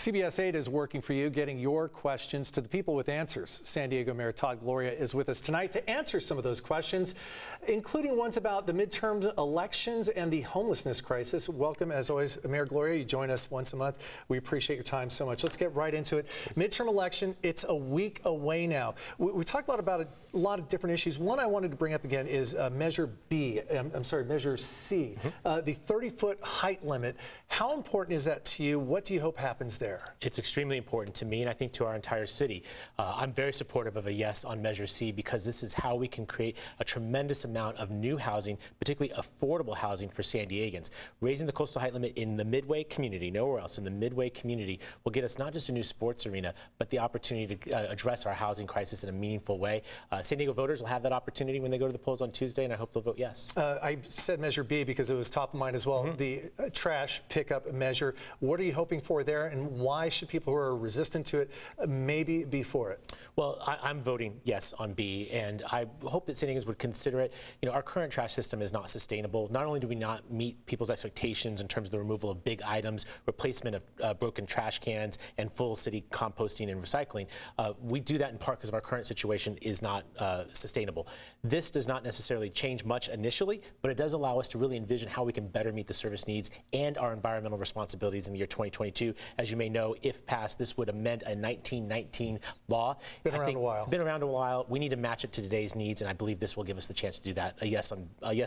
CBS 8 is working for you, getting your questions to the people with answers. San Diego Mayor Todd Gloria is with us tonight to answer some of those questions, including ones about the midterm elections and the homelessness crisis. Welcome, as always, Mayor Gloria. You join us once a month. We appreciate your time so much. Let's get right into it. Midterm election, it's a week away now. We talked about a lot of different issues. One I wanted to bring up again is Measure C, the 30-foot height limit. How important is that to you? What do you hope happens there? It's extremely important to me, and I think to our entire city. I'm very supportive of a yes on Measure C because this is how we can create a tremendous amount of new housing, particularly affordable housing for San Diegans. Raising the coastal height limit in the Midway community, nowhere else, in the Midway community, will get us not just a new sports arena, but the opportunity to address our housing crisis in a meaningful way. San Diego voters will have that opportunity when they go to the polls on Tuesday, and I hope they'll vote yes. I said Measure B because it was top of mind as well. The trash pickup measure. What are you hoping for there, and why should people who are resistant to it maybe be for it? Well, I'm voting yes on B, and I hope that San Diegans would consider it. You know, our current trash system is not sustainable. Not only do we not meet people's expectations in terms of the removal of big items, replacement of broken trash cans, and full city composting and recycling, we do that in part because of our current situation is not sustainable. This does not necessarily change much initially, but it does allow us to really envision how we can better meet the service needs and our environmental responsibilities in the year 2022. As you may know, if passed, this would amend a 1919 law. Been around a while. Been around a while. We need to match it to today's needs, and I believe this will give us the chance to do that. A yes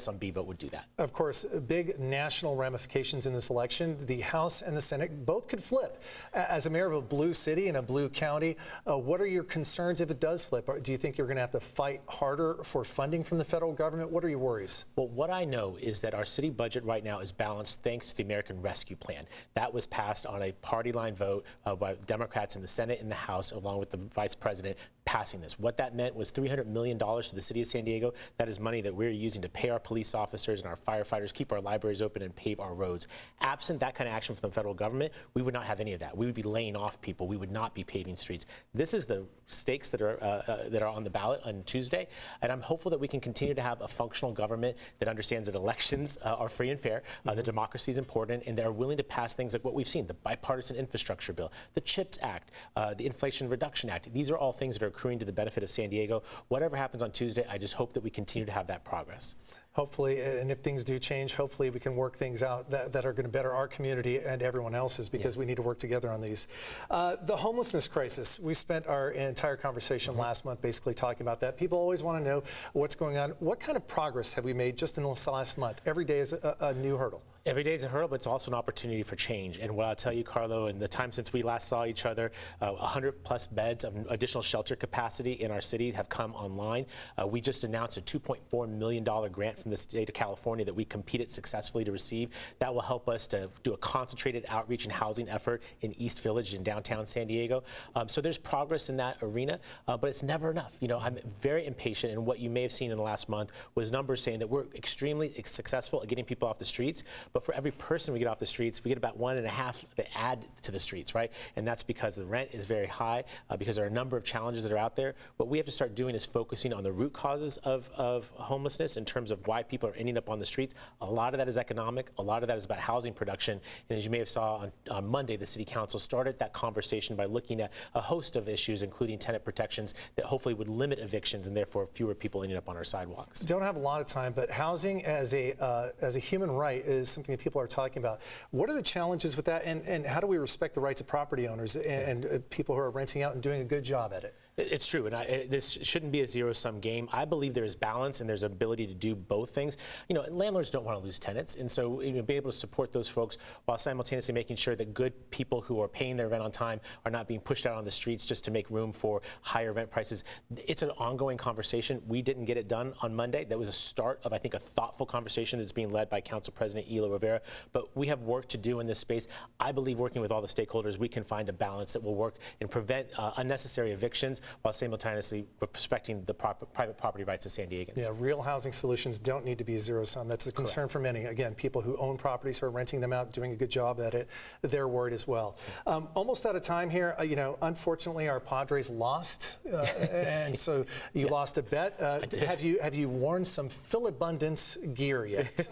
on B vote would do that. Of course, big national ramifications in this election. The House and the Senate both could flip. As a mayor of a blue city in a blue county, what are your concerns if it does flip? Do you think you're going to have to fight harder for funding from the federal government? What are your worries? Well, what I know is that our city budget right now is balanced thanks to the American Rescue Plan. That was passed on a party line vote by Democrats in the Senate and the House, along with the Vice President passing this. What that meant was $300 million to the city of San Diego. That is money that we're using to pay our police officers and our firefighters, keep our libraries open, and pave our roads. Absent that kind of action from the federal government, we would not have any of that. We would be laying off people. We would not be paving streets. This is the stakes that are on the ballot on Tuesday, and I'm hopeful that we can continue to have a functional government that understands that elections are free and fair, that democracy is important, and that are willing to pass things like what we've seen, the bipartisan infrastructure bill, the CHIPS Act, the Inflation Reduction Act. These are all things that are accruing to the benefit of San Diego. Whatever happens on Tuesday, I just hope that we continue to have that progress. Hopefully, and if things do change, hopefully we can work things out that are going to better our community and everyone else's, because we need to work together on these. The homelessness crisis, we spent our entire conversation last month basically talking about that. People always want to know what's going on. What kind of progress have we made just in this last month? Every day is a new hurdle. Every day is a hurdle, but it's also an opportunity for change. And what I'll tell you, Carlo, in the time since we last saw each other, 100+ beds of additional shelter capacity in our city have come online. We just announced a $2.4 million grant from the state of California that we competed successfully to receive. That will help us to do a concentrated outreach and housing effort in East Village in downtown San Diego. So there's progress in that arena, but it's never enough. You know, I'm very impatient, and what you may have seen in the last month was numbers saying that we're extremely successful at getting people off the streets. But for every person we get off the streets, we get about 1.5 to add to the streets, right? And that's because the rent is very high, because there are a number of challenges that are out there. What we have to start doing is focusing on the root causes of homelessness in terms of why people are ending up on the streets. A lot of that is economic. A lot of that is about housing production. And as you may have saw on Monday, the City Council started that conversation by looking at a host of issues, including tenant protections that hopefully would limit evictions and therefore fewer people ending up on our sidewalks. Don't have a lot of time, but housing as a human right is something that people are talking about. What are the challenges with that, and how do we respect the rights of property owners and people who are renting out and doing a good job at it? It's true, and this shouldn't be a zero-sum game. I believe there is balance and there's ability to do both things. You know, landlords don't want to lose tenants, and so being able to support those folks while simultaneously making sure that good people who are paying their rent on time are not being pushed out on the streets just to make room for higher rent prices. It's an ongoing conversation. We didn't get it done on Monday. That was a start of, I think, a thoughtful conversation that's being led by Council President Ela Rivera, but we have work to do in this space. I believe working with all the stakeholders, we can find a balance that will work and prevent unnecessary evictions, while simultaneously respecting the private property rights of San Diegans. Yeah, real housing solutions don't need to be zero-sum. That's a concern for many. Again, people who own properties who are renting them out, doing a good job at it, their word as well. Almost out of time here. Unfortunately, our Padres lost, and so you lost a bet. Have you worn some Philabundance gear yet?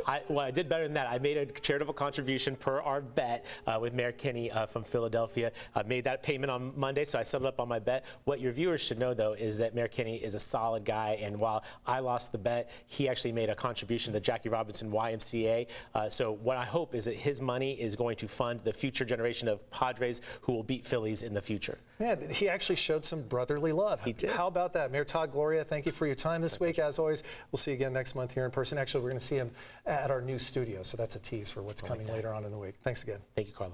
I did better than that. I made a charitable contribution per our bet with Mayor Kinney from Philadelphia. I made that payment on Monday, so I settled up on my bet. What your viewers should know, though, is that Mayor Kinney is a solid guy, and while I lost the bet, he actually made a contribution to the Jackie Robinson YMCA. So what I hope is that his money is going to fund the future generation of Padres who will beat Phillies in the future. Yeah, he actually showed some brotherly love. He did. How about that? Mayor Todd Gloria, thank you for your time this week. As always, we'll see you again next month here in person. Actually, we're going to see him at our new studio, so that's a tease for what's coming later on in the week. Thanks again. Thank you, Carlo.